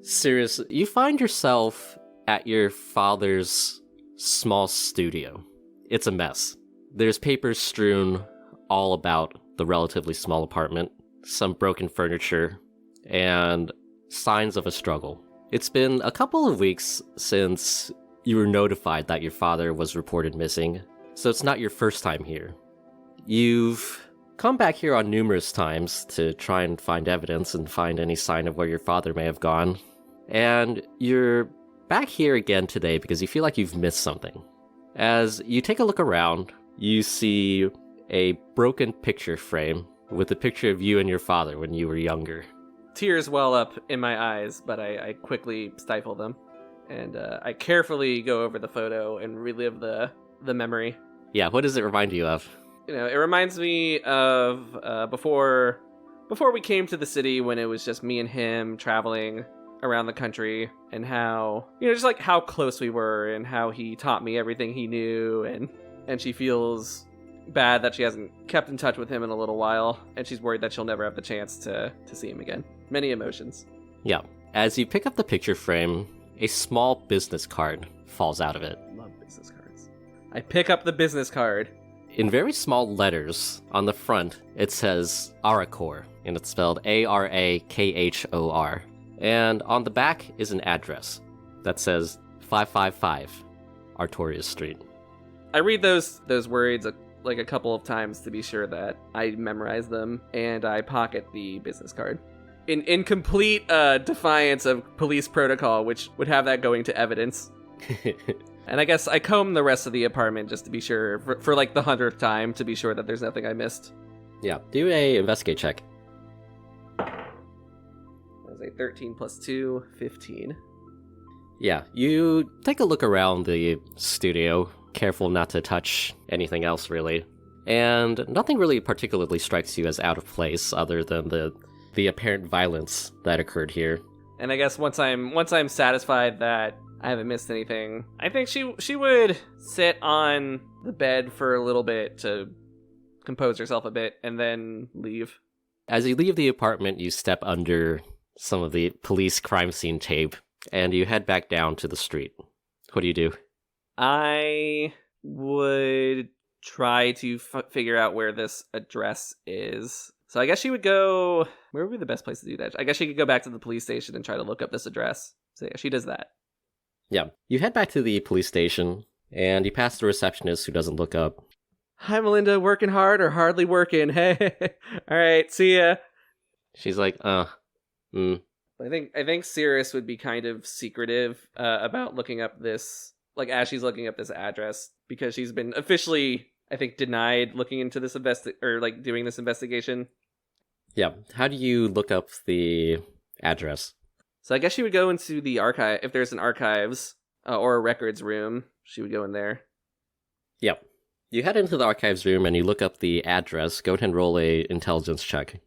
Seriously, you find yourself at your father's small studio. It's a mess. There's papers strewn all about the relatively small apartment, some broken furniture, and signs of a struggle. It's been a couple of weeks since you were notified that your father was reported missing, so it's not your first time here. You've come back here on numerous times to try and find evidence and find any sign of where your father may have gone. And you're back here again today because you feel like you've missed something. As you take a look around, you see a broken picture frame with a picture of you and your father when you were younger. Tears well up in my eyes, but I quickly stifle them. And I carefully go over the photo and relive the memory. Yeah, what does it remind you of? You know, it reminds me of before we came to the city, when it was just me and him traveling around the country, and how, you know, just like how close we were and how he taught me everything he knew, and she feels bad that she hasn't kept in touch with him in a little while, and she's worried that she'll never have the chance to see him again. Many emotions. Yeah. As you pick up the picture frame, a small business card falls out of it. Love business cards. I pick up the business card. In very small letters on the front, it says Arakor, and it's spelled Arakhor. And on the back is an address that says 555 Artorias Street. I read those words like a couple of times to be sure that I memorize them, and I pocket the business card. In complete defiance of police protocol, which would have that going to evidence. And I guess I comb the rest of the apartment just to be sure, for like the 100th time, to be sure that there's nothing I missed. Yeah, do a investigate check. That was a 13 plus 2, 15. Yeah, you take a look around the studio, careful not to touch anything else really. And nothing really particularly strikes you as out of place other than the apparent violence that occurred here. And I guess once I'm satisfied that I haven't missed anything, I think she would sit on the bed for a little bit to compose herself a bit and then leave. As you leave the apartment, you step under some of the police crime scene tape and you head back down to the street. What do you do? I would try to figure out where this address is. So I guess she would go... Where would be the best place to do that? I guess she could go back to the police station and try to look up this address. So yeah, she does that. Yeah. You head back to the police station, and you pass the receptionist who doesn't look up. Hi, Melinda. Working hard or hardly working? Hey. All right. See ya. She's like, I think Seirys would be kind of secretive about looking up this, like as she's looking up this address, because she's been officially, I think, denied looking into this doing this investigation. Yeah. How do you look up the address? So I guess she would go into the archive, if there's an archives or a records room, she would go in there. Yep. You head into the archives room and you look up the address. Go ahead and roll a intelligence check.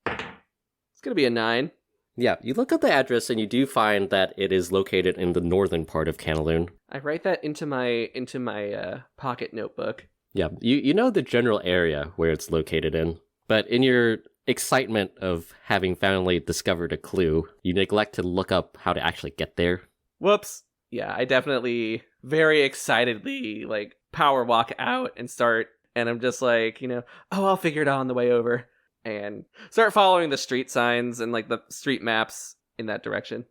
It's going to be a 9. Yeah, you look up the address and you do find that it is located in the northern part of Canaloon. I write that into my pocket notebook. Yeah, you know the general area where it's located in, but in your excitement of having finally discovered a clue, you neglect to look up how to actually get there. Whoops. Yeah, I definitely very excitedly power walk out and start, and I'm just like, I'll figure it out on the way over, and start following the street signs and the street maps in that direction.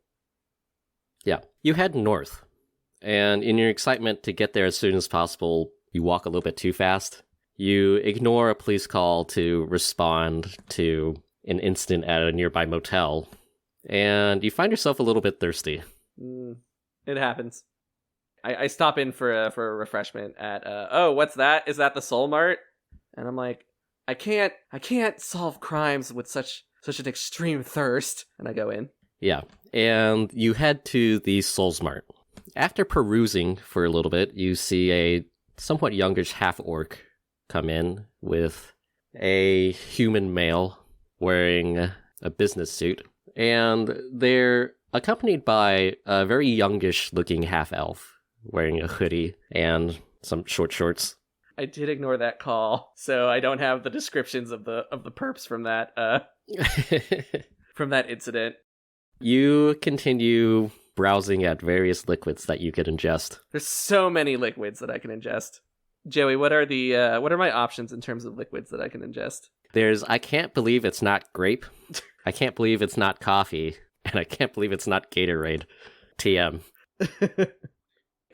Yeah, you head north, and in your excitement to get there as soon as possible, you walk a little bit too fast. You ignore a police call to respond to an incident at a nearby motel, and you find yourself a little bit thirsty. It happens. I stop in for a refreshment at what's that? Is that the Soul Mart? And I'm like, I can't solve crimes with such an extreme thirst. And I go in. Yeah, and you head to the Soul Mart. After perusing for a little bit, you see a somewhat youngish half-orc come in with a human male wearing a business suit, and they're accompanied by a very youngish looking half-elf wearing a hoodie and some short shorts. I did ignore that call, so I don't have the descriptions of the perps from that from that incident. You continue browsing at various liquids that you could ingest. There's so many liquids that I can ingest. Joey, what are my options in terms of liquids that I can ingest? There's I can't believe it's not grape. I can't believe it's not coffee. And I can't believe it's not Gatorade. TM.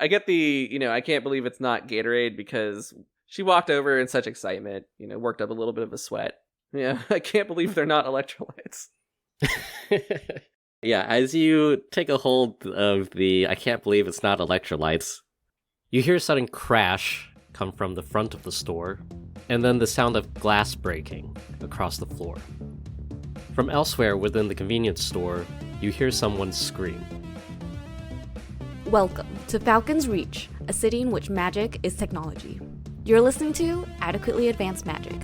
I get I can't believe it's not Gatorade because she walked over in such excitement, worked up a little bit of a sweat. Yeah, I can't believe they're not electrolytes. Yeah, as you take a hold of the I can't believe it's not electrolytes, you hear a sudden crash come from the front of the store, and then the sound of glass breaking across the floor. From elsewhere within the convenience store, you hear someone scream. Welcome to Falcon's Reach, a city in which magic is technology. You're listening to Adequately Advanced Magic.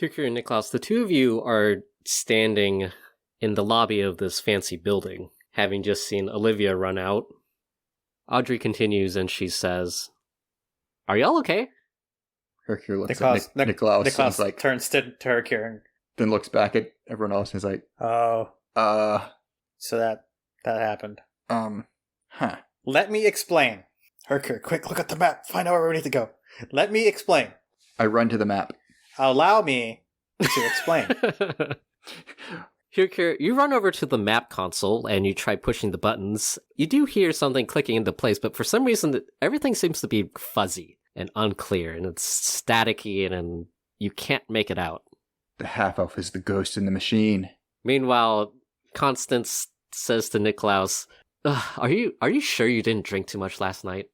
Hyrkir and Niklaus, the two of you are standing in the lobby of this fancy building, having just seen Olivia run out. Audrey continues and she says, "Are y'all okay?" Hyrkir looks at Niklaus and is like, turns to Hyrkir and then looks back at everyone else and is like, so that happened. Huh. Let me explain. Hyrkir, quick, look at the map. Find out where we need to go. Let me explain. I run to the map. Allow me to explain. Hyrkir, you run over to the map console and you try pushing the buttons. You do hear something clicking into place, but for some reason, everything seems to be fuzzy and unclear, and it's staticky, and you can't make it out. The half-elf is the ghost in the machine. Meanwhile, Constance says to Niklaus, are you sure you didn't drink too much last night?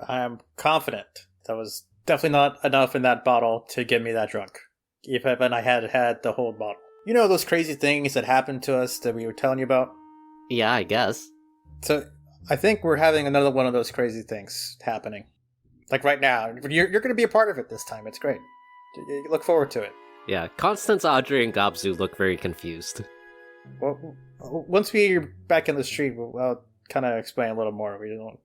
I am confident. That was definitely not enough in that bottle to get me that drunk. Even I had the whole bottle. You know those crazy things that happened to us that we were telling you about? Yeah, I guess. So, I think we're having another one of those crazy things happening. Like right now. You're going to be a part of it this time. It's great. You look forward to it. Yeah, Constance, Audrey, and Gobzu look very confused. Well, once we're back in the street, I'll kind of explain a little more. We don't,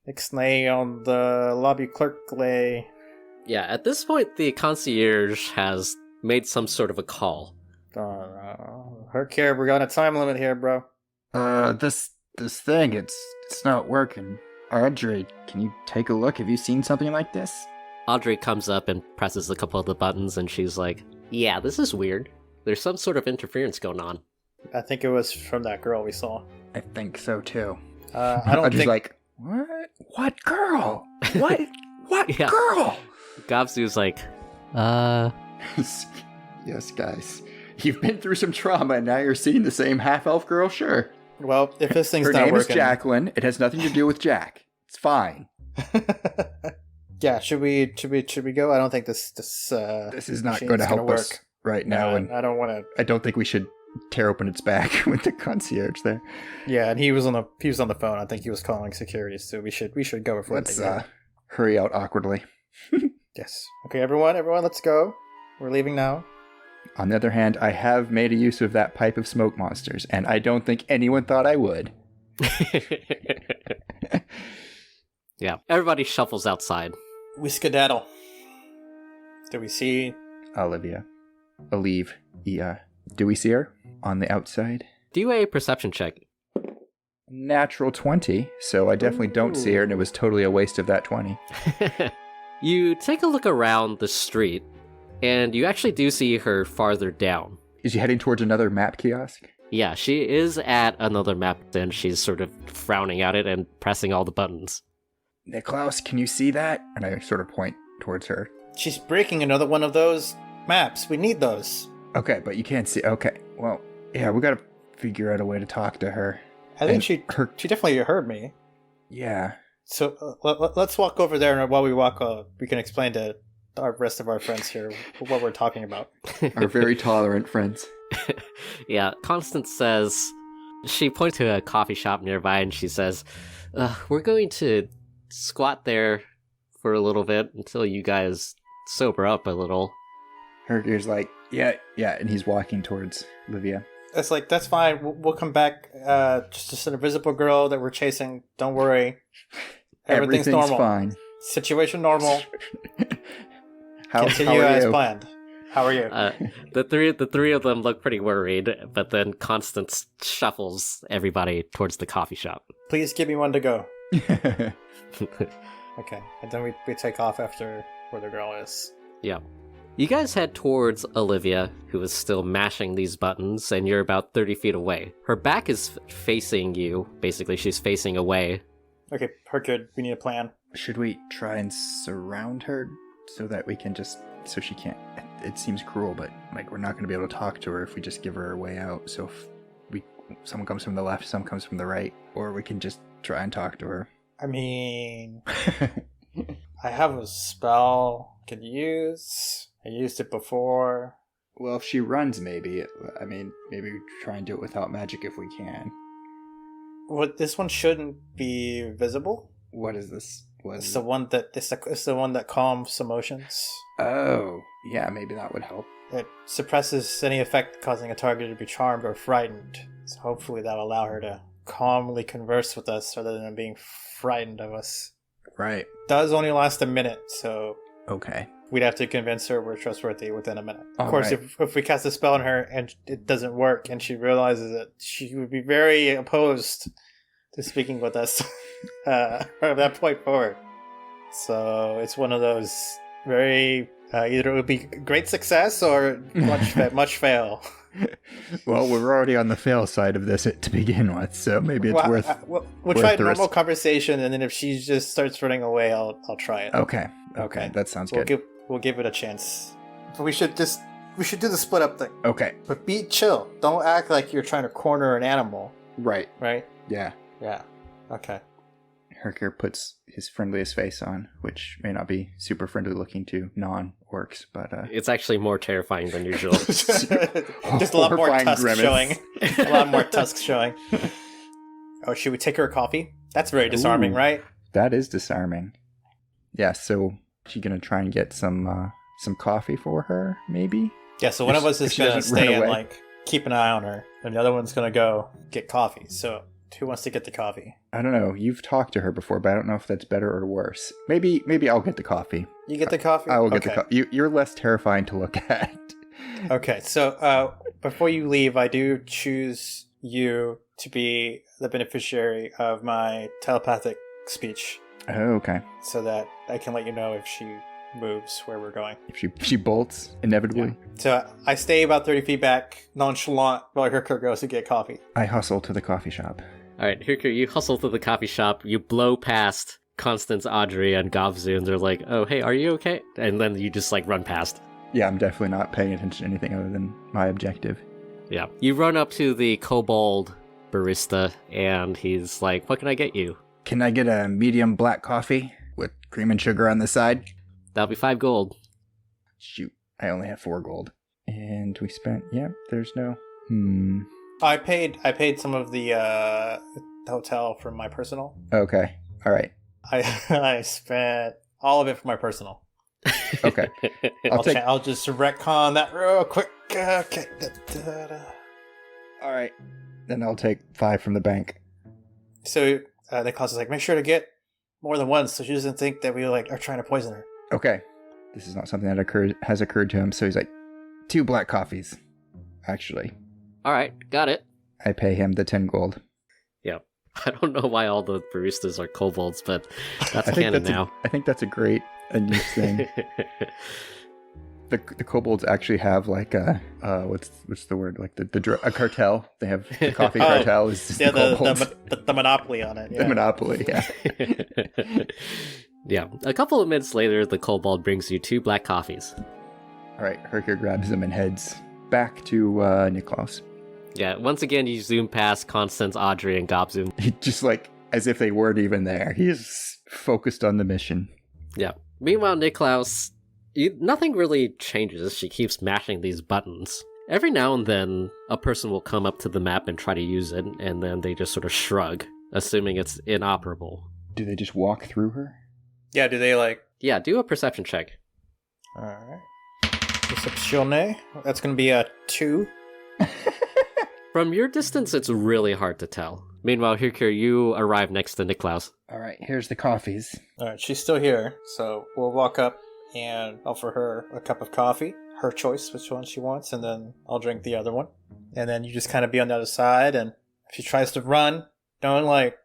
explain on the lobby clerk lay. Yeah, at this point, the concierge has made some sort of a call. Hyrkir, we're on a time limit here, bro. This thing, it's not working. Audrey, can you take a look? Have you seen something like this? Audrey comes up and presses a couple of the buttons, and she's like, "Yeah, this is weird. There's some sort of interference going on." I think it was from that girl we saw. I think so too. I don't Audrey's think. like, what? What girl? What? What Yeah. girl? Gobzu's like, Yes, guys. You've been through some trauma, and now you're seeing the same half-elf girl? Sure. Well, if this thing's Her not name working... is Jacqueline. It has nothing to do with Jack. It's fine. Yeah, should we go? I don't think this is not going to help us right now, and I don't want to. I don't think we should tear open its back with the concierge there. Yeah, and he was on the phone. I think he was calling security, so we should go before Let's hurry out awkwardly. Yes. Okay, everyone, let's go. We're leaving now. On the other hand, I have made a use of that pipe of smoke monsters, and I don't think anyone thought I would. Yeah, everybody shuffles outside. We skedaddle. Do we see... Olivia. Olive. Yeah. Do we see her? On the outside? Do a perception check. Natural 20, so I definitely don't see her, and it was totally a waste of that 20. You take a look around the street, and you actually do see her farther down. Is she heading towards another map kiosk? Yeah, she is at another map, and she's sort of frowning at it and pressing all the buttons. Niklaus, can you see that? And I sort of point towards her. She's breaking another one of those maps. We need those. Okay, but you can't see. Okay, well, yeah, we gotta figure out a way to talk to her. I think she definitely heard me. Yeah. So let's walk over there, and while we walk, we can explain to our rest of our friends here what we're talking about. Our very tolerant friends. Yeah, Constance says, she points to a coffee shop nearby, and she says, we're going to squat there for a little bit until you guys sober up a little. Hyrkir's like, yeah, and he's walking towards Olivia. It's like, that's fine. We'll come back. Just an invisible girl that we're chasing. Don't worry. Everything's normal. Fine. Situation normal. how Continue are as you? planned. How are you? The three of them look pretty worried, but then Constance shuffles everybody towards the coffee shop. Please give me one to go. Okay. And then we take off after where the girl is. Yeah. You guys head towards Olivia, who is still mashing these buttons, and you're about 30 feet away. Her back is facing you. Basically, she's facing away. Okay, Hyrkir, we need a plan. Should we try and surround her so that we can just... So she can't... It seems cruel, but like we're not going to be able to talk to her if we just give her a way out. So if someone comes from the left, someone comes from the right, or we can just try and talk to her. I mean... I have a spell I could use... I used it before. Well, if she runs, maybe. I mean, maybe we try and do it without magic if we can. This one shouldn't be visible. What is this? It's the one that calms emotions. Oh, yeah, maybe that would help. It suppresses any effect causing a target to be charmed or frightened. So hopefully that'll allow her to calmly converse with us rather than being frightened of us. Right. Does only last a minute, so... Okay. We'd have to convince her we're trustworthy within a minute. Of All course, right. if we cast a spell on her and it doesn't work and she realizes it, she would be very opposed to speaking with us from that point forward. So it's one of those very... either it would be great success or much fail. Well, we're already on the fail side of this to begin with, so maybe it's worth... We'll try a normal conversation, and then if she just starts running away, I'll try it. Okay, that sounds good. We'll give it a chance. But we should do the split up thing. Okay. But be chill. Don't act like you're trying to corner an animal. Right. Right? Yeah. Yeah. Okay. Hyrkir puts his friendliest face on, which may not be super friendly looking to non-orcs, but... It's actually more terrifying than usual. Just a lot more Horrifying tusks grimace. showing. A lot more tusks showing. Oh, should we take her a coffee? That's very disarming, Ooh. right? That is disarming. Yeah, so she gonna try and get some coffee for her, maybe? Yeah, so one of us If is she going to doesn't run stay and, away. keep an eye on her, and the other one's going to go get coffee. So, who wants to get the coffee? I don't know. You've talked to her before, but I don't know if that's better or worse. Maybe I'll get the coffee. You get the coffee? I will get Okay. the coffee. You're less terrifying to look at. Okay, so before you leave, I do choose you to be the beneficiary of my telepathic speech Oh, okay. so that I can let you know if she moves where we're going. If she bolts, inevitably. So I stay about 30 feet back, nonchalant, while Hyrkir goes to get coffee. I hustle to the coffee shop. All right, Hyrkir, you hustle to the coffee shop. You blow past Constance, Audrey, and Gavzu, and they're like, "Oh, hey, are you okay?" And then you just run past. Yeah, I'm definitely not paying attention to anything other than my objective. Yeah, you run up to the kobold barista, and he's like, "What can I get you?" Can I get a medium black coffee with cream and sugar on the side? That'll be 5 gold. Shoot, I only have 4 gold. And we spent, there's no... I paid some of the hotel from my personal. Okay, alright. I spent all of it for my personal. Okay. I'll just retcon that real quick. Okay. All right. Then I'll take 5 from the bank. So Niklaus is like, make sure to get more than one so she doesn't think that we like are trying to poison her. Okay. This is not something that has occurred to him, so he's like, 2 black coffees, actually. All right, got it. I pay him the 10 gold. Yeah. I don't know why all the baristas are kobolds, but that's canon now. I think that's a great and new thing. The kobolds actually have like a what's the word, like a cartel. They have the coffee cartel is just the kobolds. The monopoly on it. Yeah. The monopoly, yeah. Yeah. A couple of minutes later, the kobold brings you 2 black coffees. All right, Hyrkir grabs them and heads back to Niklaus. Yeah. Once again, you zoom past Constance, Audrey, and Gobzoom. Just like as if they weren't even there. He's focused on the mission. Yeah. Meanwhile, Niklaus, nothing really changes. She keeps mashing these buttons. Every now and then, a person will come up to the map and try to use it, and then they just sort of shrug, assuming it's inoperable. Do they just walk through her? Yeah, do they like... Yeah, do a perception check. Alright. Perception. That's going to be a 2. From your distance, it's really hard to tell. Meanwhile, Hyrkir, you arrive next to Niklaus. All right, here's the coffees. Alright, she's still here, so we'll walk up and offer her a cup of coffee. Her choice, which one she wants, and then I'll drink the other one. And then you just kind of be on the other side, and if she tries to run, don't like,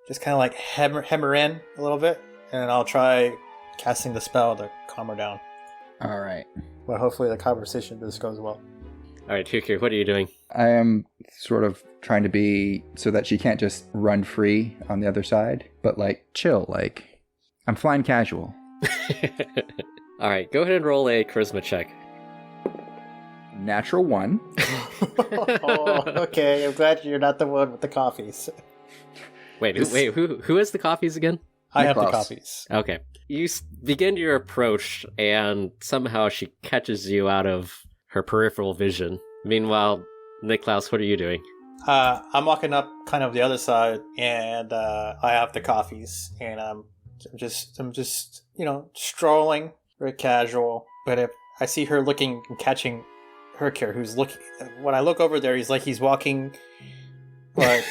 just kind of like hammer in a little bit, and I'll try casting the spell to calm her down. All right. Well, hopefully the conversation just goes well. All right, Hyrkir, what are you doing? I am sort of trying to be so that she can't just run free on the other side, but like chill, like I'm flying casual. All right, go ahead and roll a charisma check. Natural 1. Oh, okay, I'm glad you're not the one with the coffees. Wait, who has the coffees again? I have the Niklaus. coffees. Okay. You begin your approach, and somehow she catches you out of her peripheral vision. Meanwhile, Niklaus, what are you doing? I'm walking up kind of the other side, and I have the coffees, and I'm just strolling, very casual. But if I see her looking and catching Hyrkir, who's looking, when I look over there, he's walking like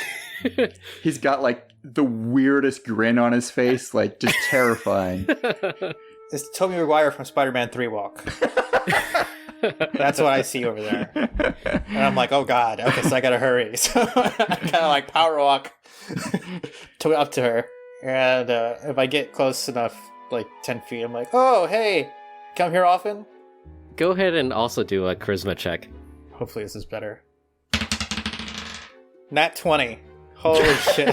He's got like the weirdest grin on his face, like just terrifying. it's Tobey Maguire from Spider-Man 3 walk. That's what I see over there. And I'm like, oh god, okay, so I gotta hurry. So I kind of like power walk up to her. And if I get close enough, like 10 feet, I'm like, oh, hey, come here often? Go ahead and also do a charisma check. Hopefully this is better. Nat 20. Holy shit.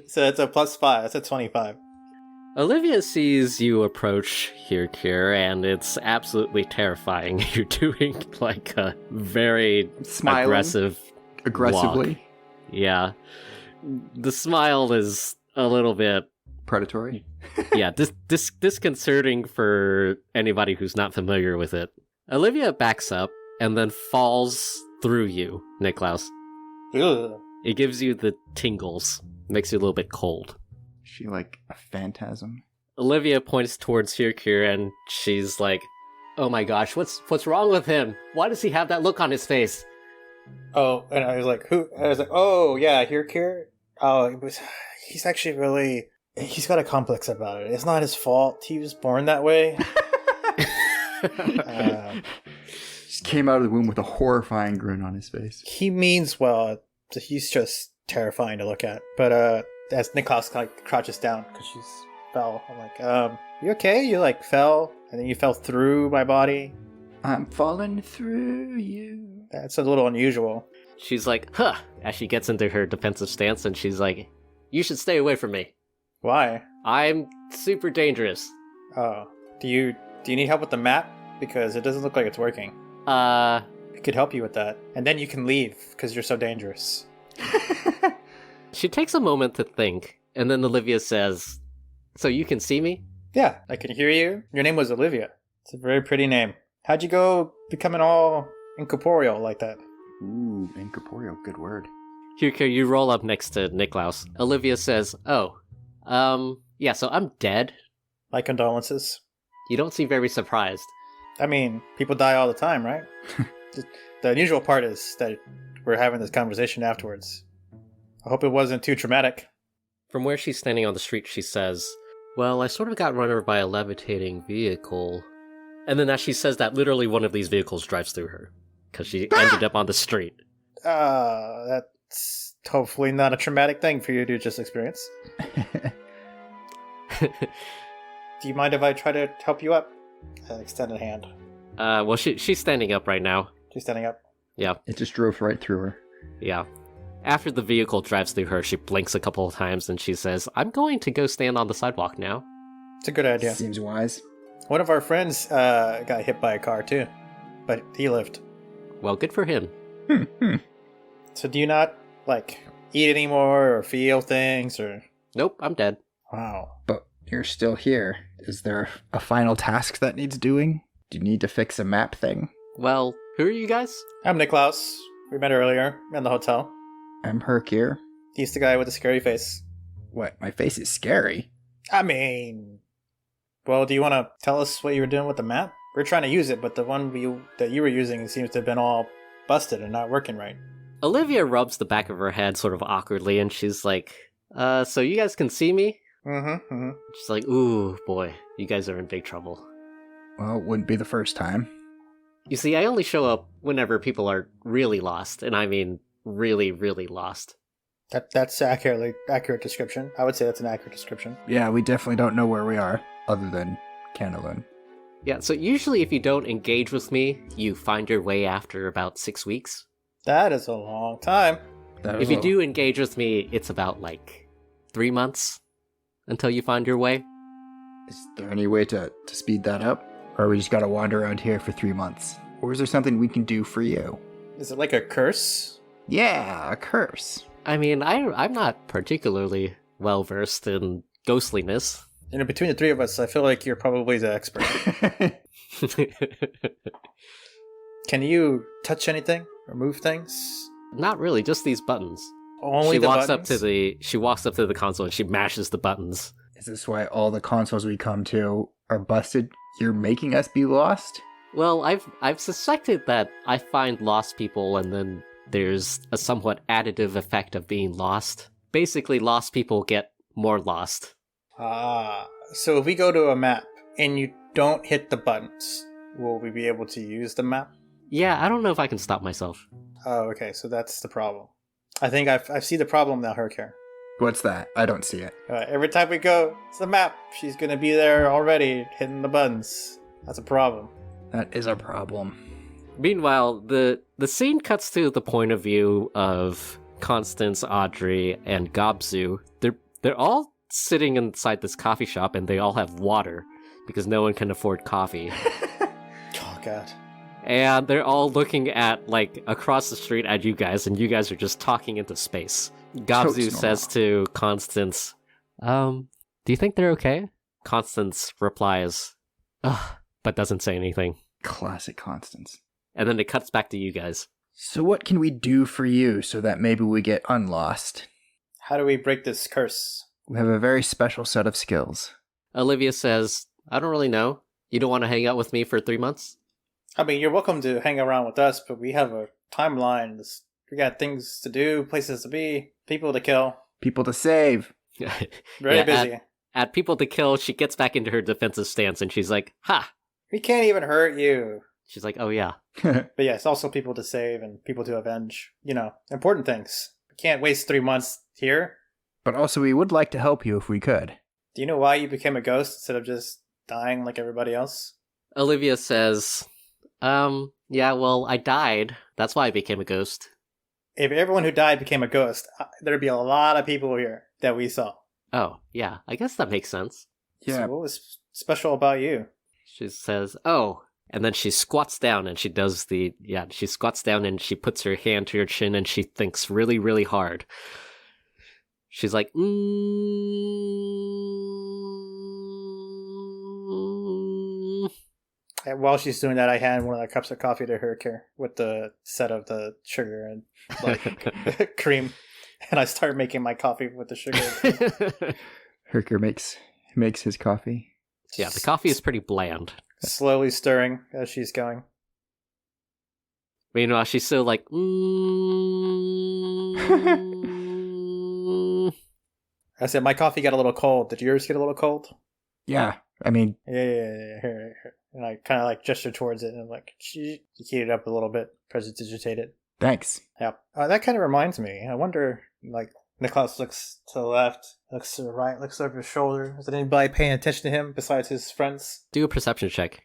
So it's a +5. That's a 25. Olivia sees you approach Hyrkir, and it's absolutely terrifying. You're doing like a very Smiling aggressively. walk. Yeah. The smile is a little bit Predatory. yeah, disconcerting for anybody who's not familiar with it. Olivia backs up and then falls through you, Niklaus. Ugh. It gives you the tingles, makes you a little bit cold. Is she like a phantasm? Olivia points towards Hyrkir and she's like, "Oh my gosh, what's wrong with him? Why does he have that look on his face?" Oh, and I was like, who? I was like, oh, yeah, Hyrkir? Oh, he's actually really, he's got a complex about it. It's not his fault. He was born that way. Just came out of the womb with a horrifying grin on his face. He means well. He's just terrifying to look at. But as Niklaus like crouches down because she's fell, I'm like, you okay? You like fell and then you fell through my body. I'm falling through you. That's a little unusual. She's like, "Huh," as she gets into her defensive stance, and she's like, "You should stay away from me. Why? I'm super dangerous." Oh, do you need help with the map? Because it doesn't look like it's working. It could help you with that, and then you can leave because you're so dangerous. She takes a moment to think, and then Olivia says, "So you can see me?" Yeah, I can hear you. Your name was Olivia. It's a very pretty name. How'd you go becoming all incorporeal like that? Ooh, incorporeal, good word. Hyrkir, you roll up next to Niklaus. Olivia says, "Oh, yeah, so I'm dead." My condolences. You don't seem very surprised. I mean, people die all the time, right? The unusual part is that we're having this conversation afterwards. I hope it wasn't too traumatic. From where she's standing on the street, she says, well, I sort of got run over by a levitating vehicle. And then as she says that, literally one of these vehicles drives through her. Because she ended up on the street. That's hopefully not a traumatic thing for you to just experience. Do you mind if I try to help you up? Extend a hand. Well, she's standing up right now. She's standing up. Yeah. It just drove right through her. Yeah. After the vehicle drives through her, she blinks a couple of times and she says, I'm going to go stand on the sidewalk now. It's a good idea. Seems wise. One of our friends got hit by a car too, but he lived. Well, good for him. So do you not, eat anymore or feel things or... Nope, I'm dead. Wow. But you're still here. Is there a final task that needs doing? Do you need to fix a map thing? Well, who are you guys? I'm Niklaus. We met earlier in the hotel. I'm Hyrkir. He's the guy with the scary face. What, my face is scary? I mean... Well, do you want to tell us what you were doing with the map? We're trying to use it, but the one that you were using seems to have been all busted and not working right. Olivia rubs the back of her head sort of awkwardly and she's like, so you guys can see me? Mm-hmm. She's like, ooh, boy, you guys are in big trouble. Well, it wouldn't be the first time. You see, I only show up whenever people are really lost, and I mean really, really lost. That's accurate description. I would say that's an accurate description. Yeah, we definitely don't know where we are, other than Candlein. Yeah, so usually if you don't engage with me, you find your way after about 6 weeks. That is a long time. If you do engage with me, it's about 3 months until you find your way. Is there any way to speed that up? Or we just gotta wander around here for 3 months? Or is there something we can do for you? Is it like a curse? Yeah, a curse. I mean, I'm not particularly well-versed in ghostliness. Between the three of us, I feel like you're probably the expert. Can you touch anything or move things? Not really, just these buttons. Only the buttons? She walks up to the console and she mashes the buttons. Is this why all the consoles we come to are busted? You're making us be lost? Well, I've suspected that I find lost people and then there's a somewhat additive effect of being lost. Basically, lost people get more lost. So if we go to a map and you don't hit the buttons, will we be able to use the map? Yeah, I don't know if I can stop myself. Oh, okay, so that's the problem. I think I see the problem now, Hyrkir. What's that? I don't see it. Every time we go, it's the map. She's gonna be there already, hitting the buttons. That's a problem. That is a problem. Meanwhile, the scene cuts to the point of view of Constance, Audrey, and Gobzu. They're all sitting inside this coffee shop and they all have water because no one can afford coffee. Oh, God. And they're all looking at, across the street at you guys, and you guys are just talking into space. Gobzu says to Constance, do you think they're okay? Constance replies, ugh, but doesn't say anything. Classic Constance. And then it cuts back to you guys. So what can we do for you so that maybe we get unlost? How do we break this curse? We have a very special set of skills. Olivia says, I don't really know. You don't want to hang out with me for 3 months? I mean, you're welcome to hang around with us, but we have a timeline. We got things to do, places to be, people to kill. People to save. Very busy. At people to kill, she gets back into her defensive stance and she's like, ha! We can't even hurt you. She's like, oh yeah. But yes, also people to save and people to avenge. Important things. We can't waste 3 months here. But also we would like to help you if we could. Do you know why you became a ghost instead of just dying like everybody else? Olivia says, yeah, well, I died. That's why I became a ghost. If everyone who died became a ghost, there'd be a lot of people here that we saw. Oh, yeah, I guess that makes sense. Yeah. So what was special about you? She says, oh, and then she squats down and she does she squats down and she puts her hand to her chin and she thinks really, really hard. She's like, And while she's doing that, I hand one of the cups of coffee to Hyrkir with the set of the sugar and cream, and I start making my coffee with the sugar. Hyrkir makes his coffee. Yeah, the coffee is pretty bland. slowly stirring as she's going. Meanwhile, she's still like, I said, my coffee got a little cold. Did yours get a little cold? Yeah, I mean, Yeah. Here. And I kind of like gesture towards it and I'm like, heat it up a little bit, prestidigitate it. thanks. Yeah. That kind of reminds me. I wonder, like, Niklaus looks to the left, looks to the right, looks over his shoulder. Is there anybody paying attention to him besides his friends? do a perception check.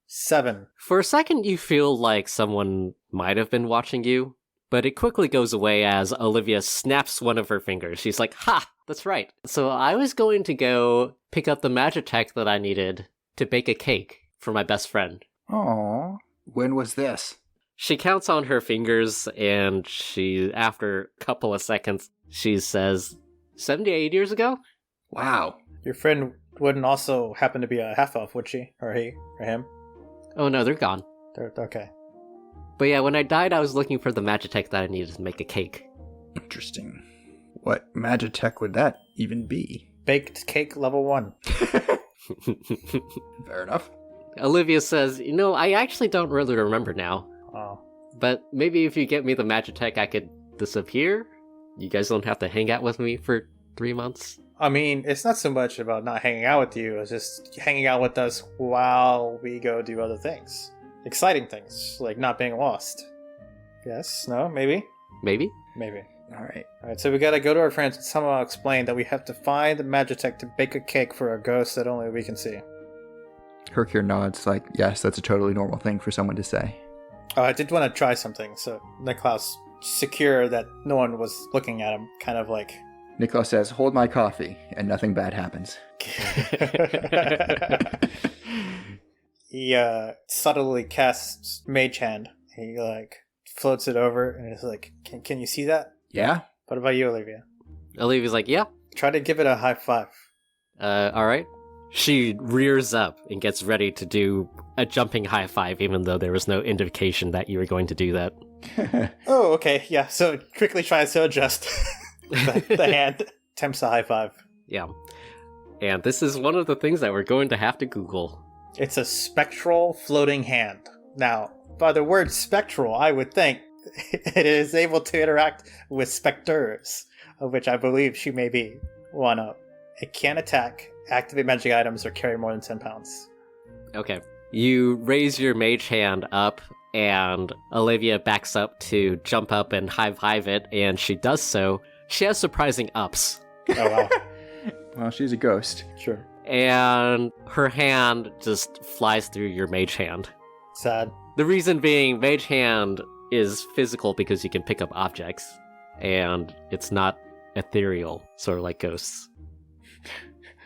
7. For a second, you feel like someone might have been watching you, but it quickly goes away as Olivia snaps one of her fingers. She's like, ha, that's right. So I was going to go pick up the Magitech that I needed to bake a cake for my best friend. Aw, when was this? She counts on her fingers, and after a couple of seconds, she says, 78 years ago? Wow. Your friend wouldn't also happen to be a half-elf, would she? Or he? Or him? Oh no, they're gone. Okay. But yeah, when I died, I was looking for the Magitech that I needed to make a cake. Interesting. What Magitech would that even be? Baked cake level 1. Fair enough. Olivia says, I actually don't really remember now. Oh. But maybe if you get me the Magitech, I could disappear? You guys don't have to hang out with me for 3 months? I mean, it's not so much about not hanging out with you, it's just hanging out with us while we go do other things. Exciting things, like not being lost. Yes? No? Maybe? Maybe? Maybe. Alright. Alright, so we gotta go to our friends and somehow explain that we have to find the Magitech to bake a cake for a ghost that only we can see. Hyrkir nods like, yes, that's a totally normal thing for someone to say. Oh, I did want to try something, so Niklaus, secure that no one was looking at him, kind of like... Niklaus says, hold my coffee, and nothing bad happens. He subtly casts Mage Hand. He like floats it over and is like, "Can you see that?" Yeah? What about you, Olivia? Olivia's like, yeah. Try to give it a high five. Alright. She rears up and gets ready to do a jumping high five, even though there was no indication that you were going to do that. Oh, okay, yeah. So quickly tries to adjust the hand. Attempts a high five. Yeah. And this is one of the things that we're going to have to Google. It's a spectral floating hand. Now, by the word spectral, I would think it is able to interact with specters, of which I believe she may be one of. It can attack, activate magic items, or carry more than 10 pounds. Okay. You raise your mage hand up, and Olivia backs up to jump up and high-five it, and she does so. She has surprising ups. Oh, wow. Well, she's a ghost. Sure. And her hand just flies through your mage hand. Sad. The reason being, mage hand is physical because you can pick up objects, and it's not ethereal, sort of like ghosts.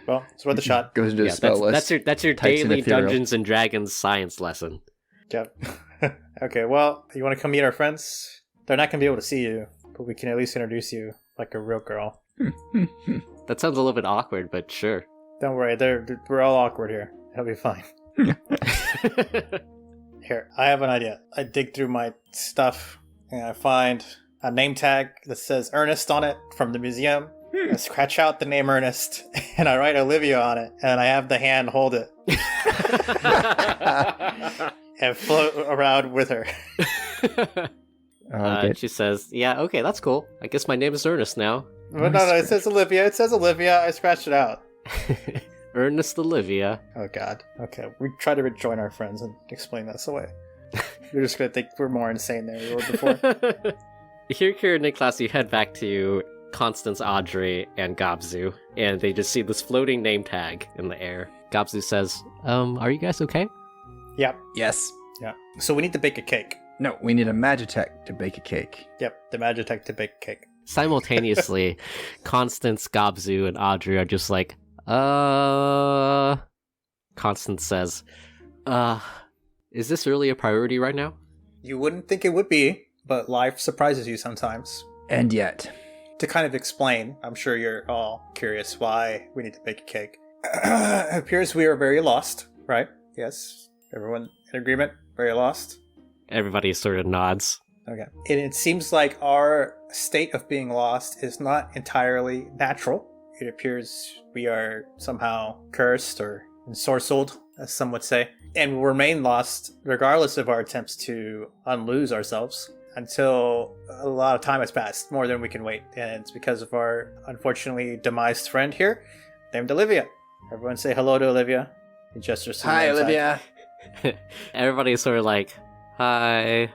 Well, it's worth a shot. Goes into Yeah, a spell list. that's your types in daily ethereal. Dungeons and Dragons science lesson. Yep. Okay, well, you want to come meet our friends? They're not going to be able to see you, but we can at least introduce you like a real girl. That sounds a little bit awkward, but sure. Don't worry, we're all awkward here. It'll be fine. Here, I have an idea. I dig through my stuff and I find a name tag that says Ernest on it from the museum. I scratch out the name Ernest and I write Olivia on it and I have the hand hold it and float around with her. She says, yeah, okay, that's cool. I guess my name is Ernest now. Well, no, it says Olivia. It says Olivia. I scratched it out. Ernest Olivia. Oh, God. Okay, we try to rejoin our friends and explain this away. You're just going to think we're more insane than we were before. Hyrkir and Niklaus, you head back to Constance, Audrey, and Gobzu, and they just see this floating name tag in the air. Gobzu says, are you guys okay? Yep. Yes. Yeah. So we need to bake a cake. No, we need a Magitech to bake a cake. Yep, the Magitech to bake a cake. Simultaneously, Constance, Gobzu, and Audrey are just like, Constance says, is this really a priority right now? You wouldn't think it would be, but life surprises you sometimes. And yet. To kind of explain, I'm sure you're all curious why we need to bake a cake. It appears we are very lost, right? Yes? Everyone in agreement? Very lost? Everybody sort of nods. Okay. And it seems like our state of being lost is not entirely natural. It appears we are somehow cursed or ensorcelled, as some would say, and will remain lost regardless of our attempts to unlose ourselves until a lot of time has passed, more than we can wait. And it's because of our unfortunately demised friend here, named Olivia. Everyone say hello to Olivia. He gestures to the Hi, name tag. Olivia. Everybody's sort of like, hi,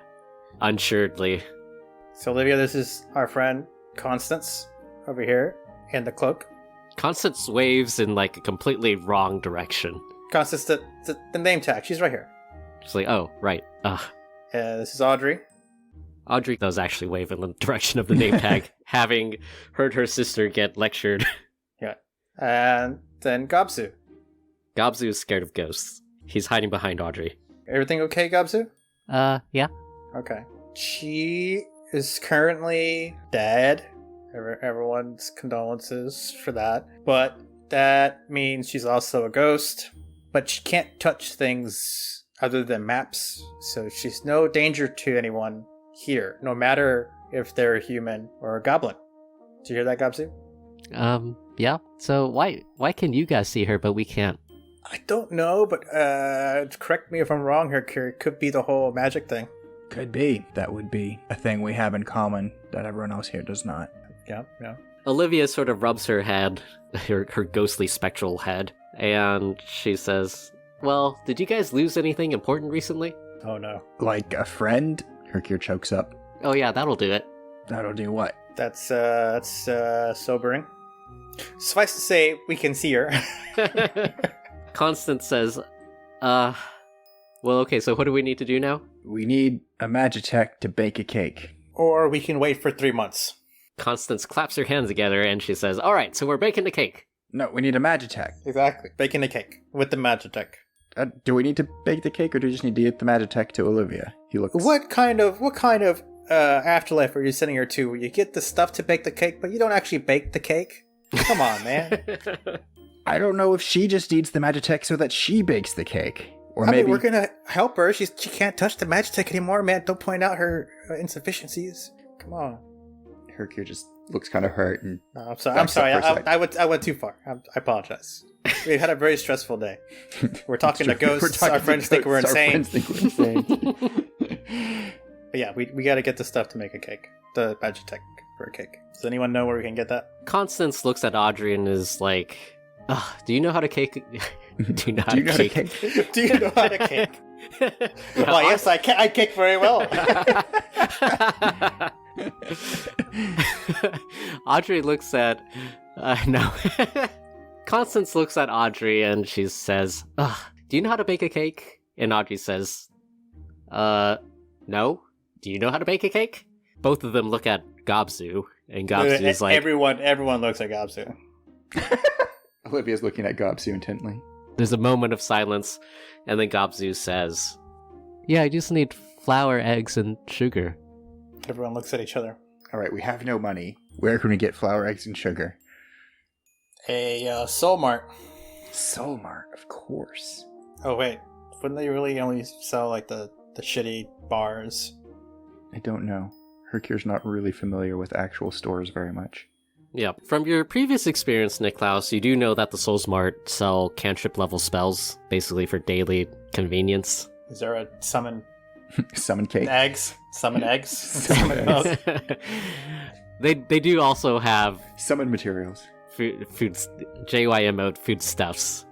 unsuredly. So Olivia, this is our friend Constance over here in the cloak. Constance waves in like a completely wrong direction. Constance, the name tag, she's right here. She's like, oh, right. This is Audrey. Audrey does actually wave in the direction of the name tag, having heard her sister get lectured. Yeah. And then Gobsu. Gobzu is scared of ghosts. He's hiding behind Audrey. Everything okay, Gobsu? Yeah. Okay. She is currently dead. Everyone's condolences for that. But that means she's also a ghost. But she can't touch things other than maps. So she's no danger to anyone here, no matter if they're a human or a goblin. Did you hear that, Gobsu? Yeah. So why can you guys see her, but we can't? I don't know, but correct me if I'm wrong here, Kiri. It could be the whole magic thing. Could be. That would be a thing we have in common that everyone else here does not. Yeah, yeah. Olivia sort of rubs her head, her ghostly spectral head, and she says, well, did you guys lose anything important recently? Oh no. Like a friend? Hyrkir chokes up. Oh yeah, that'll do it. That'll do what? That's sobering. Suffice to say, we can see her. Constance says, well, okay, so what do we need to do now? We need a Magitech to bake a cake. Or we can wait for 3 months. Constance claps her hands together and she says, all right, so we're baking the cake. No, we need a Magitech. Exactly. Baking a cake with the Magitech. Do we need to bake the cake, or do we just need to get the Magitech to Olivia? He looks. What kind of afterlife are you sending her to? Where you get the stuff to bake the cake, but you don't actually bake the cake? Come on, man. I don't know if she just needs the Magitech so that she bakes the cake, or I maybe mean, we're gonna help her. She can't touch the Magitech anymore, man. Don't point out her insufficiencies. Come on. Hyrkir just looks kind of hurt and. No, I'm sorry. I'm sorry. I went too far. I apologize. We had a very stressful day. We're talking to ghosts. Our friends think we're insane. But yeah, we got to get the stuff to make a cake. The Magitech for a cake. Does anyone know where we can get that? Constance looks at Audrey and is like, do you know how to cake? Do you know how to cake? Do you know how to cake? Well, yes, I cake very well. Audrey looks at... no. Constance looks at Audrey and she says, do you know how to bake a cake? And Audrey says, no. Do you know how to bake a cake? Both of them look at Gobzu, and Gobzu's like... Everyone looks at Gobzu. Olivia's looking at Gobzu intently. There's a moment of silence, and then Gobzu says, yeah, I just need flour, eggs, and sugar. Everyone looks at each other. All right, we have no money. Where can we get flour, eggs, and sugar? A Soul Mart. Soul Mart, of course. Oh, wait. Wouldn't they really only sell, like, the shitty bars? I don't know. Hyrkir's not really familiar with actual stores very much. Yeah, from your previous experience, Niklaus, you do know that the Soul Smart sell cantrip-level spells, basically for daily convenience. Is there a summon cake? Eggs? Summon eggs? Summon eggs. They do also have... Summon materials. Foods, JYM foodstuffs.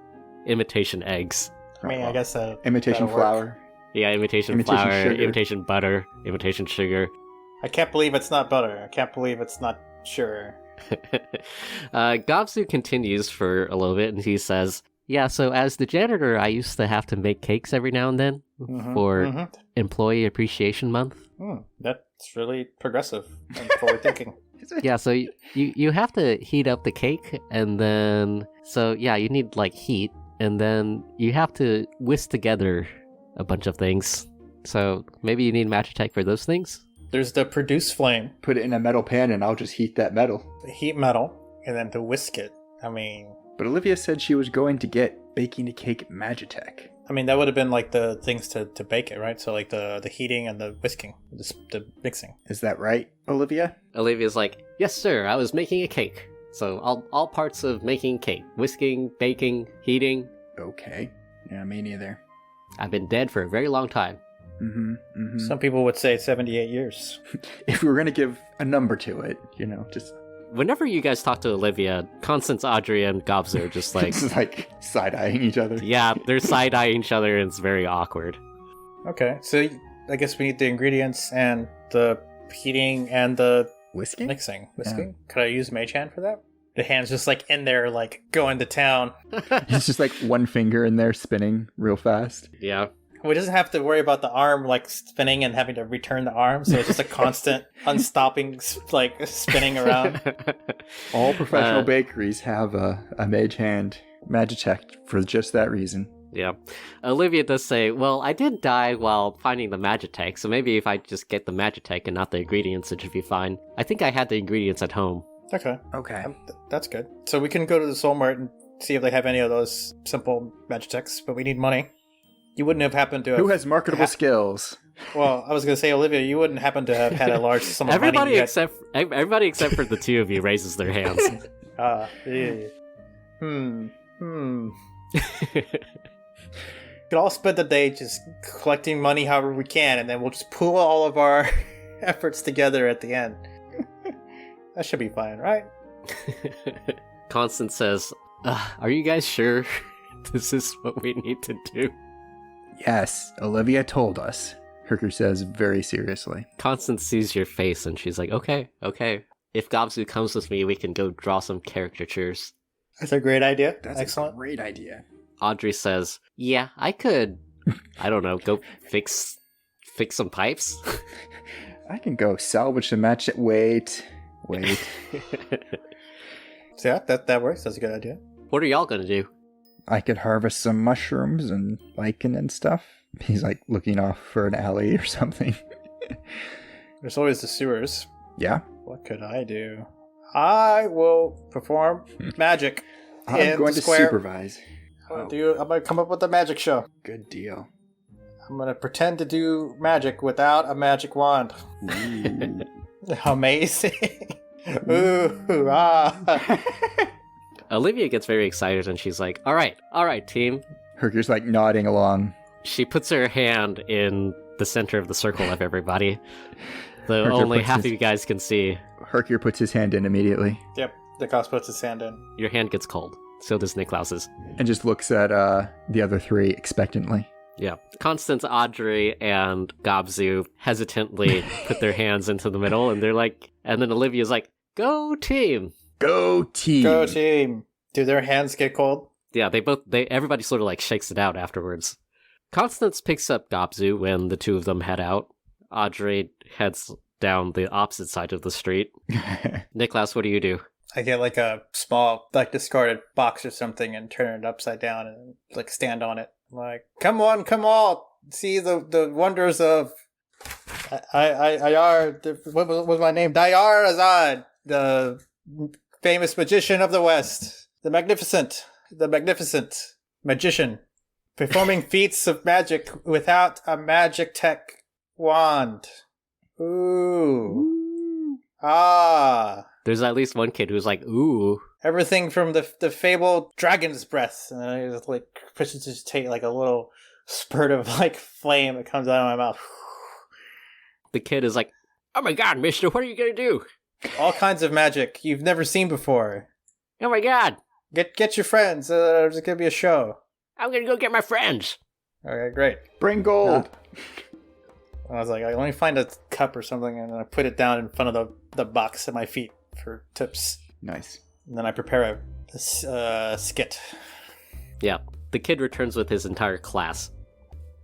Imitation eggs. I mean, I guess imitation flour. Yeah, imitation flour, sugar. Imitation butter, imitation sugar. I can't believe it's not butter. I can't believe it's not sugar. Gobsu continues for a little bit and he says, yeah, so as the janitor, I used to have to make cakes every now and then for Employee Appreciation Month. That's really progressive and forward thinking. Yeah, so you have to heat up the cake and then, so yeah, you need like heat and then you have to whisk together a bunch of things. So maybe you need Magitech for those things? There's the produce flame. Put it in a metal pan and I'll just heat that metal. Heat metal and then to whisk it. I mean... But Olivia said she was going to get baking a cake Magitech. I mean, that would have been like the things to bake it, right? So like the heating and the whisking, the mixing. Is that right, Olivia? Olivia's like, yes, sir, I was making a cake. So all parts of making cake. Whisking, baking, heating, Okay. Yeah, me neither. I've been dead for a very long time. Some people would say 78 years. If we were going to give a number to it, just... Whenever you guys talk to Olivia, Constance, Audrey, and Gobs are just like... Just like side-eyeing each other. Yeah, they're side-eyeing each other and it's very awkward. Okay, so I guess we need the ingredients and the heating and the Whiskey? mixing. Whiskey? Yeah. Could I use Mage Hand for that? The hand's just like in there, like going to town. It's just like one finger in there spinning real fast. Yeah. We doesn't have to worry about the arm like spinning and having to return the arm, so it's just a constant, unstopping, like spinning around. All professional bakeries have a Mage Hand Magitech for just that reason. Yeah. Olivia does say, well, I did die while finding the Magitech, so maybe if I just get the Magitech and not the ingredients, it should be fine. I think I had the ingredients at home. Okay. Okay. That's good. So we can go to the Soul Mart and see if they have any of those simple Magitechs, but we need money. You wouldn't have happened to have... Who has marketable skills? Well, I was going to say, Olivia, you wouldn't happen to have had a large sum of Everybody money. Everybody except for the two of you raises their hands. Yeah. We could all spend the day just collecting money however we can, and then we'll just pool all of our efforts together at the end. That should be fine, right? Constance says, are you guys sure this is what we need to do? Yes, Olivia told us. Hyrkir says very seriously. Constance sees your face and she's like, okay. If Gobsu comes with me, we can go draw some caricatures. That's a great idea. That's excellent. a great idea. Audrey says, yeah, I could, I don't know, go fix some pipes. I can go salvage the match. Wait. So yeah, that works. That's a good idea. What are y'all gonna do? I could harvest some mushrooms and lichen and stuff. He's like looking off for an alley or something. There's always the sewers. Yeah. What could I do? I will perform magic. I'm going to supervise. I'm gonna come up with a magic show. Good deal. I'm gonna pretend to do magic without a magic wand. Ooh. Amazing. Ooh, ah. Olivia gets very excited and she's like, all right, team. Hyrkir's like nodding along. She puts her hand in the center of the circle of everybody, though Hyrkir only puts half his- of you guys can see. Hyrkir puts his hand in immediately Yep, Niklaus puts his hand in. Your hand gets cold. So does Niklaus's. and just looks at the other three expectantly. Yeah. Constance, Audrey, and Gobzu hesitantly put their hands into the middle, and they're like, and then Olivia's like, go team! Go team! Go team! Do their hands get cold? Yeah, everybody sort of like shakes it out afterwards. Constance picks up Gobzu when the two of them head out. Audrey heads down the opposite side of the street. Niklaus, what do you do? I get like a small, like discarded box or something and turn it upside down and like stand on it. I'm like, come on, see the wonders of what was my name? Dayar Azad, the famous magician of the West, the magnificent magician, performing feats of magic without a magic tech wand. Ooh. Ah. There's at least one kid who's like, ooh. Everything from the fabled dragon's breath, and then I just like precipitate like a little spurt of like flame that comes out of my mouth. The kid is like, oh my god, mister, what are you gonna do? All kinds of magic you've never seen before. Oh my god, Get your friends. There's gonna be a show. I'm gonna go get my friends. Okay, great. Bring gold! I was like, I only find a cup or something, and then I put it down in front of the box at my feet for tips. Nice. And then I prepare a skit. Yeah, the kid returns with his entire class.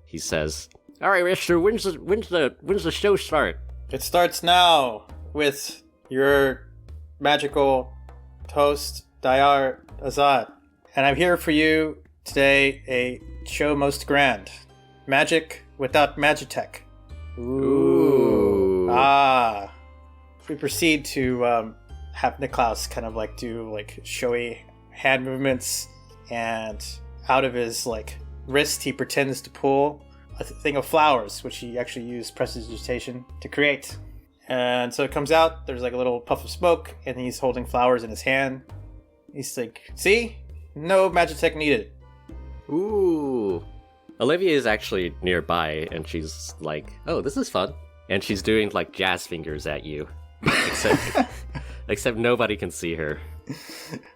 He says, all right, mister, when's the show start? It starts now with your magical host, Dayar Azad. And I'm here for you today, a show most grand. Magic without Magitech. Ooh. Ah. We proceed to have Niklaus kind of like do like showy hand movements, and out of his like wrist he pretends to pull a thing of flowers, which he actually used prestidigitation to create. And so it comes out, there's like a little puff of smoke, and he's holding flowers in his hand. He's like, see? No Magitech needed. Ooh. Olivia is actually nearby, and she's like, oh, this is fun. And she's doing, like, jazz fingers at you. Except nobody can see her.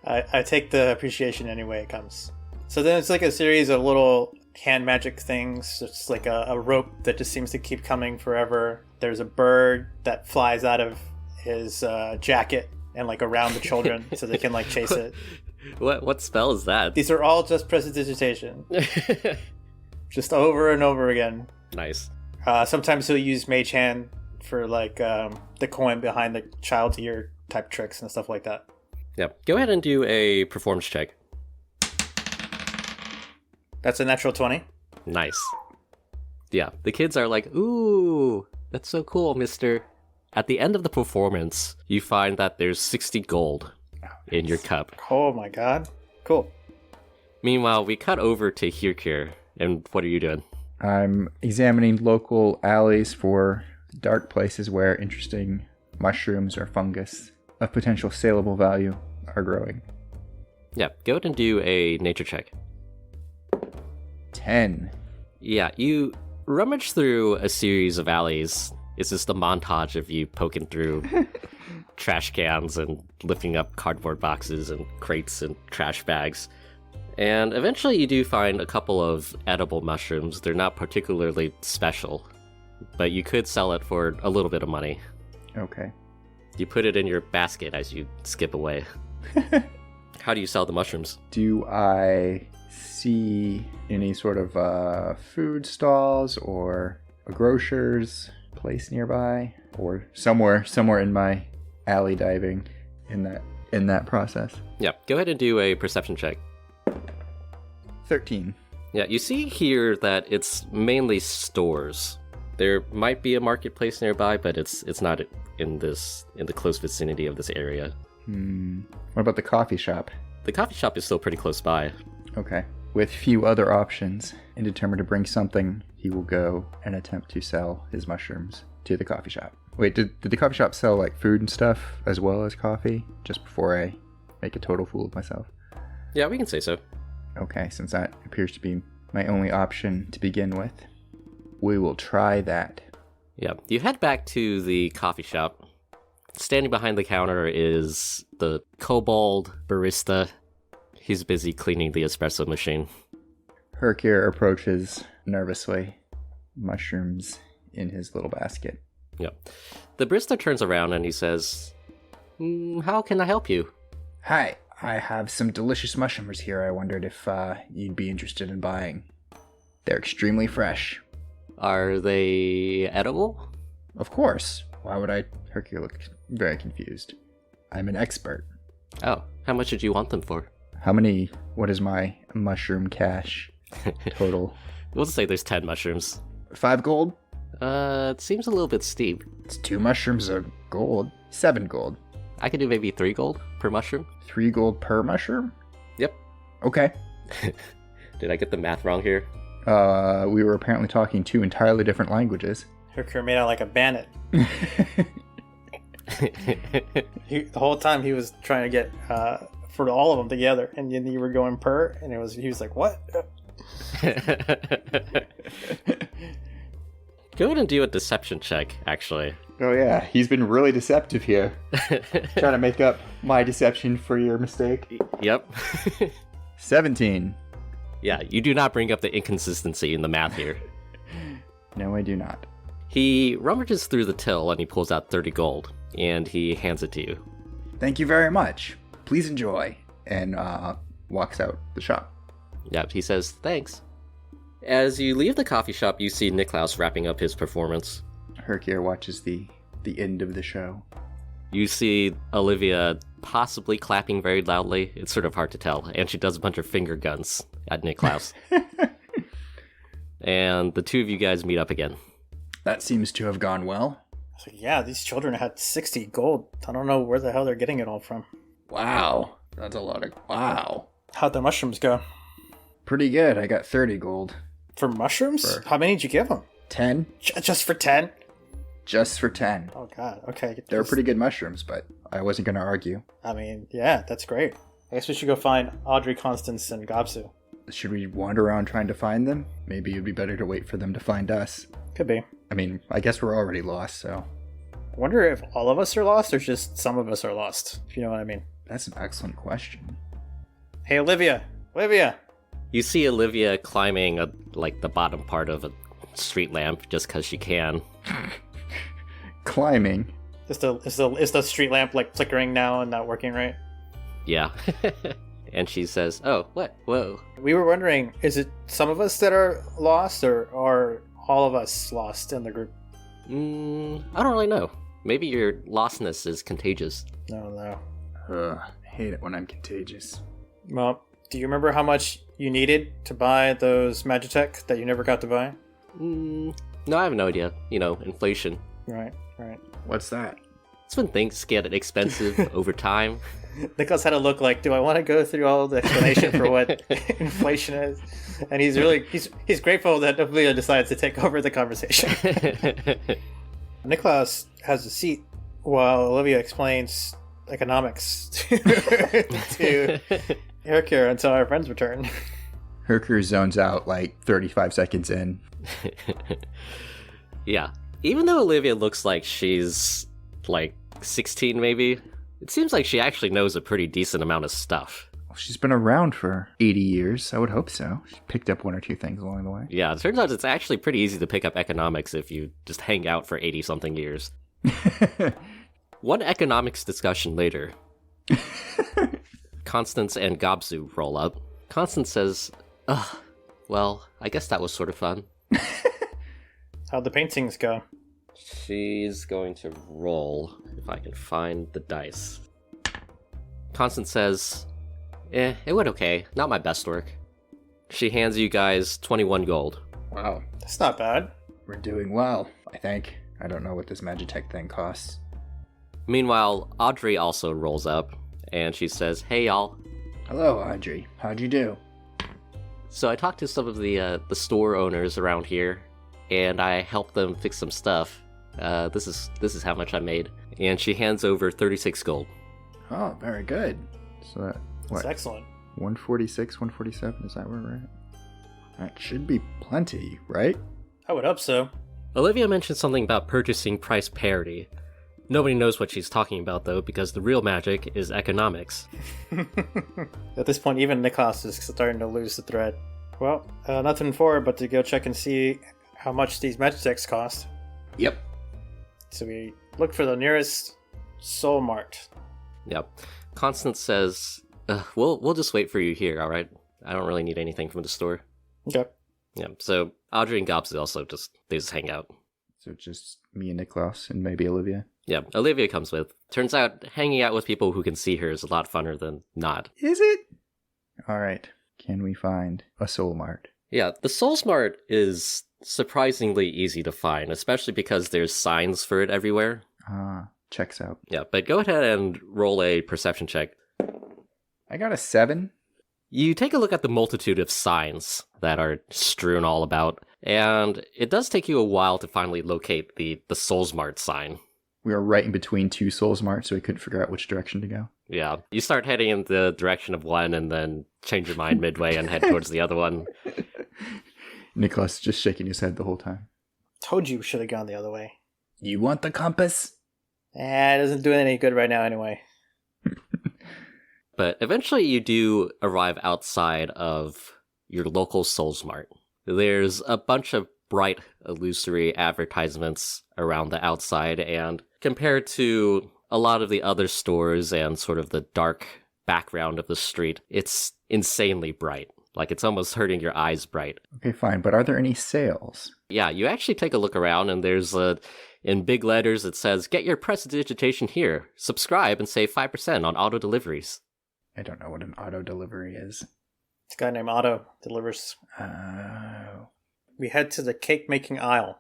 I take the appreciation any way it comes. So then it's like a series of little hand magic things. It's like a rope that just seems to keep coming forever. There's a bird that flies out of his jacket and like around the children so they can like chase it. What spell is that? These are all just prestidigitation. Just over and over again. Nice. Sometimes he'll use Mage Hand for like the coin behind the child's ear type tricks and stuff like that. Yep. Go ahead and do a performance check. That's a natural 20. Nice. Yeah, the kids are like, ooh, that's so cool, mister. At the end of the performance, you find that there's 60 gold in your cup. Oh my god. Cool. Meanwhile, we cut over to Hyrkir, and what are you doing? I'm examining local alleys for dark places where interesting mushrooms or fungus of potential saleable value are growing. Yeah, go ahead and do a nature check. 10. Yeah, you rummage through a series of alleys. It's just a montage of you poking through trash cans and lifting up cardboard boxes and crates and trash bags. And eventually you do find a couple of edible mushrooms. They're not particularly special, but you could sell it for a little bit of money. Okay. You put it in your basket as you skip away. How do you sell the mushrooms? Do I see any sort of food stalls or a grocer's place nearby, or somewhere in my alley diving in that process? Yeah, go ahead and do a perception check. 13. Yeah, you see here that it's mainly stores. There might be a marketplace nearby, but it's not in the close vicinity of this area. What about the coffee shop? The coffee shop is still pretty close by. Okay. With few other options and determined to bring something, he will go and attempt to sell his mushrooms to the coffee shop. Wait, did the coffee shop sell like food and stuff as well as coffee? Just before I make a total fool of myself. Yeah, we can say so. Okay, since that appears to be my only option to begin with, we will try that. Yeah, you head back to the coffee shop. Standing behind the counter is the kobold barista. He's busy cleaning the espresso machine. Hyrkir approaches nervously, mushrooms in his little basket. Yep. The barista turns around and he says, how can I help you? Hi, I have some delicious mushrooms here. I wondered if you'd be interested in buying. They're extremely fresh. Are they edible? Of course. Why would I? Hyrkir looked very confused. I'm an expert. Oh, how much did you want them for? What is my mushroom cash total? We'll just say there's 10 mushrooms. 5 gold? It seems a little bit steep. It's 2 mushrooms of gold. 7 gold. I could do maybe 3 gold per mushroom. 3 gold per mushroom? Yep. Okay. Did I get the math wrong here? We were apparently talking 2 entirely different languages. Hyrkir made out like a bandit. The whole time he was trying to get for all of them together, and then you were going per, and he was like, what? Go ahead and do a deception check, actually. Oh yeah, he's been really deceptive here. Trying to make up my deception for your mistake. Yep. 17. Yeah, you do not bring up the inconsistency in the math here. No, I do not. He rummages through the till and he pulls out 30 gold, and he hands it to you. Thank you very much. Please enjoy. And walks out the shop. Yep, he says, thanks. As you leave the coffee shop, you see Niklaus wrapping up his performance. Hyrkir watches the end of the show. You see Olivia possibly clapping very loudly. It's sort of hard to tell. And she does a bunch of finger guns at Niklaus. And the two of you guys meet up again. That seems to have gone well. So yeah, these children had 60 gold. I don't know where the hell they're getting it all from. Wow. That's a lot of... Wow. How'd the mushrooms go? Pretty good. I got 30 gold. For mushrooms? How many did you give them? 10. Just for 10? Just for 10. Oh god, okay. They're pretty good mushrooms, but I wasn't going to argue. I mean, yeah, that's great. I guess we should go find Audrey, Constance, and Gobsu. Should we wander around trying to find them? Maybe it'd be better to wait for them to find us. Could be. I mean, I guess we're already lost, so... I wonder if all of us are lost or just some of us are lost, if you know what I mean. That's an excellent question. Hey, Olivia! Olivia! You see Olivia climbing the bottom part of a street lamp just because she can. Climbing? Is the street lamp like flickering now and not working right? Yeah. And she says, "Oh, what? Whoa." We were wondering, is it some of us that are lost or are all of us lost in the group? I don't really know. Maybe your lostness is contagious. No. I hate it when I'm contagious. Well, do you remember how much you needed to buy those Magitech that you never got to buy? No, I have no idea. Inflation. Right. What's that? It's when things get expensive over time. Niklaus had a look like, do I want to go through all the explanation for what inflation is? And he's grateful that Oublilette decides to take over the conversation. Niklaus has a seat while Olivia explains economics to Hyrkir until our friends return. Hyrkir zones out 35 seconds in. Yeah. Even though Olivia looks like she's 16 maybe, it seems like she actually knows a pretty decent amount of stuff. Well, she's been around for 80 years. I would hope so. She picked up one or two things along the way. Yeah, it turns out it's actually pretty easy to pick up economics if you just hang out for 80-something years. One economics discussion later, Constance and Gobsu roll up. Constance says, "Ugh, well, I guess that was sort of fun." How'd the paintings go? She's going to roll, if I can find the dice. Constance says, it went okay. Not my best work. She hands you guys 21 gold. Wow. That's not bad. We're doing well, I think. I don't know what this Magitech thing costs. Meanwhile, Audrey also rolls up, and she says, "Hey, y'all." Hello, Audrey. How'd you do? So I talked to some of the store owners around here, and I helped them fix some stuff. This is how much I made. And she hands over 36 gold. Oh, very good. So that, That's excellent. 146, 147, is that where we're at? That should be plenty, right? I would hope so. Olivia mentioned something about purchasing price parity. Nobody knows what she's talking about, though, because the real magic is economics. At this point, even Niklaus is starting to lose the thread. Well, nothing for it but to go check and see how much these Magitechs cost. Yep. So we look for the nearest Soul Mart. Yep. Constance says, we'll just wait for you here, alright? I don't really need anything from the store. Okay. Yeah, so Audrey and Gobs also just hang out. So just me and Niklaus and maybe Olivia. Yeah, Olivia comes with. Turns out hanging out with people who can see her is a lot funner than not. Is it? Alright. Can we find a Soul Mart? Yeah, the Soul Mart is surprisingly easy to find, especially because there's signs for it everywhere. Checks out. Yeah, but go ahead and roll a perception check. I got a 7. You take a look at the multitude of signs that are strewn all about, and it does take you a while to finally locate the Soul Mart sign. We were right in between two Soul Marts, so we couldn't figure out which direction to go. Yeah, you start heading in the direction of one and then change your mind midway and head towards the other one. Niklaus just shaking his head the whole time. Told you should have gone the other way. You want the compass? It doesn't do any good right now anyway. But eventually you do arrive outside of your local Soul Mart. There's a bunch of bright, illusory advertisements around the outside, and compared to a lot of the other stores and sort of the dark background of the street, it's insanely bright. Like, it's almost hurting your eyes bright. Okay, fine, but are there any sales? Yeah, you actually take a look around, and there's in big letters it says, "Get your prestidigitation here. Subscribe and save 5% on auto deliveries." I don't know what an auto delivery is. This guy named Otto delivers. Oh. We head to the cake making aisle.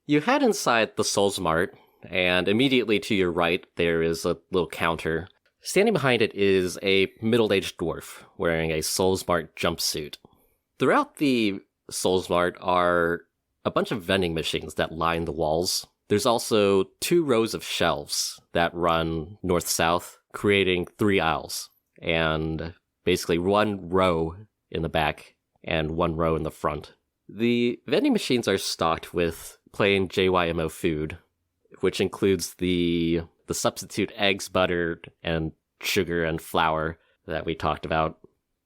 You head inside the Soul Mart, and immediately to your right there is a little counter. Standing behind it is a middle-aged dwarf wearing a Soul Mart jumpsuit. Throughout the Soul Mart are a bunch of vending machines that line the walls. There's also 2 rows of shelves that run north-south, creating 3 aisles. And basically 1 row in the back and 1 row in the front. The vending machines are stocked with plain JYMO food, which includes the substitute eggs, butter, and sugar and flour that we talked about.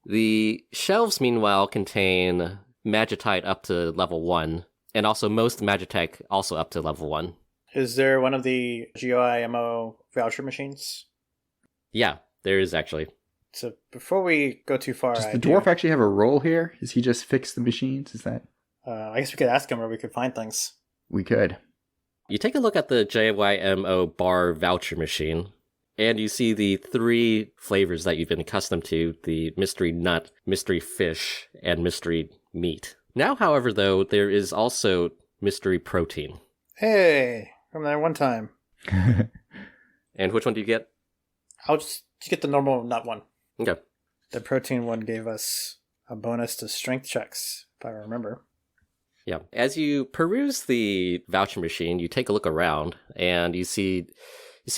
The shelves, meanwhile, contain Magitite up to level 1, and also most Magitech also up to level 1. Is there one of the GIMO voucher machines? Yeah, there is actually. So before we go too far... Does the dwarf actually have a role here? Does he just fix the machines? Is that... I guess we could ask him where we could find things. We could. You take a look at the JYMO bar voucher machine, and you see the 3 flavors that you've been accustomed to, the mystery nut, mystery fish, and mystery meat. Now, however, though, there is also mystery protein. Hey, from that one time. And which one do you get? I'll just get the normal nut one. Okay. The protein one gave us a bonus to strength checks, if I remember. Yeah. As you peruse the voucher machine, you take a look around, and you see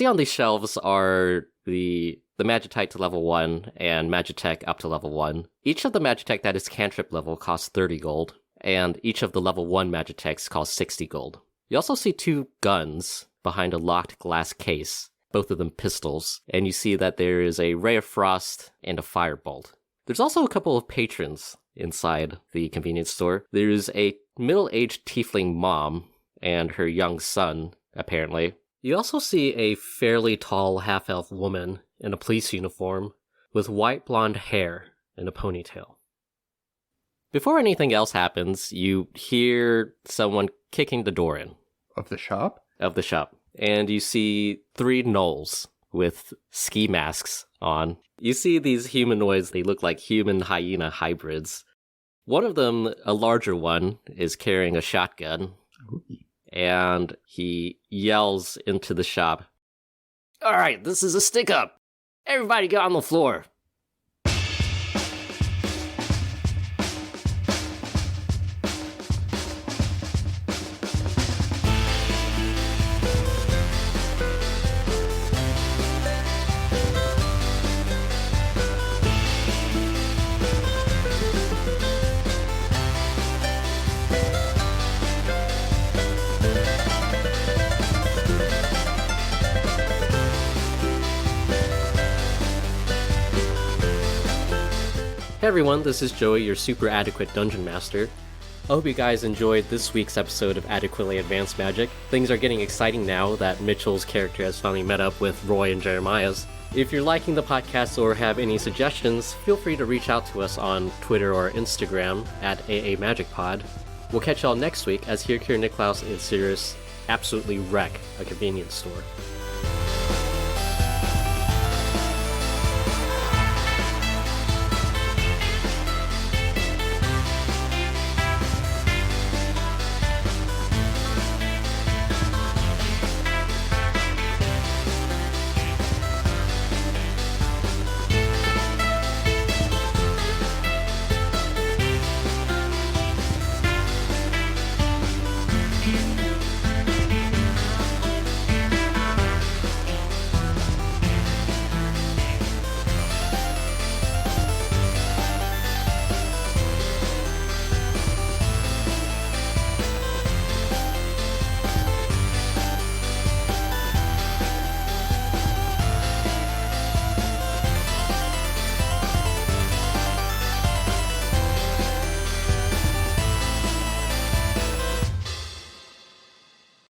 on these shelves are the Magitite to level 1 and Magitech up to level 1. Each of the Magitech that is cantrip level costs 30 gold, and each of the level 1 Magitechs costs 60 gold. You also see 2 guns behind a locked glass case, both of them pistols, and you see that there is a ray of frost and a firebolt. There's also a couple of patrons inside the convenience store. There's a middle-aged tiefling mom and her young son, apparently. You also see a fairly tall half-elf woman in a police uniform with white blonde hair and a ponytail. Before anything else happens, you hear someone kicking the door in. Of the shop? Of the shop. And you see 3 gnolls with ski masks on. You see these humanoids, they look like human hyena hybrids. One of them, a larger one, is carrying a shotgun. Ooh. And he yells into the shop, "All right, this is a stick-up. Everybody get on the floor." Hey everyone, this is Joey, your super adequate dungeon master. I hope you guys enjoyed this week's episode of Adequately Advanced Magic. Things are getting exciting now that Mitchell's character has finally met up with Roy and Jeremiah's. If you're liking the podcast or have any suggestions, feel free to reach out to us on Twitter or Instagram at AAMagicPod. We'll catch y'all next week as Hyrkir and Niklaus and Seirys absolutely wreck a convenience store.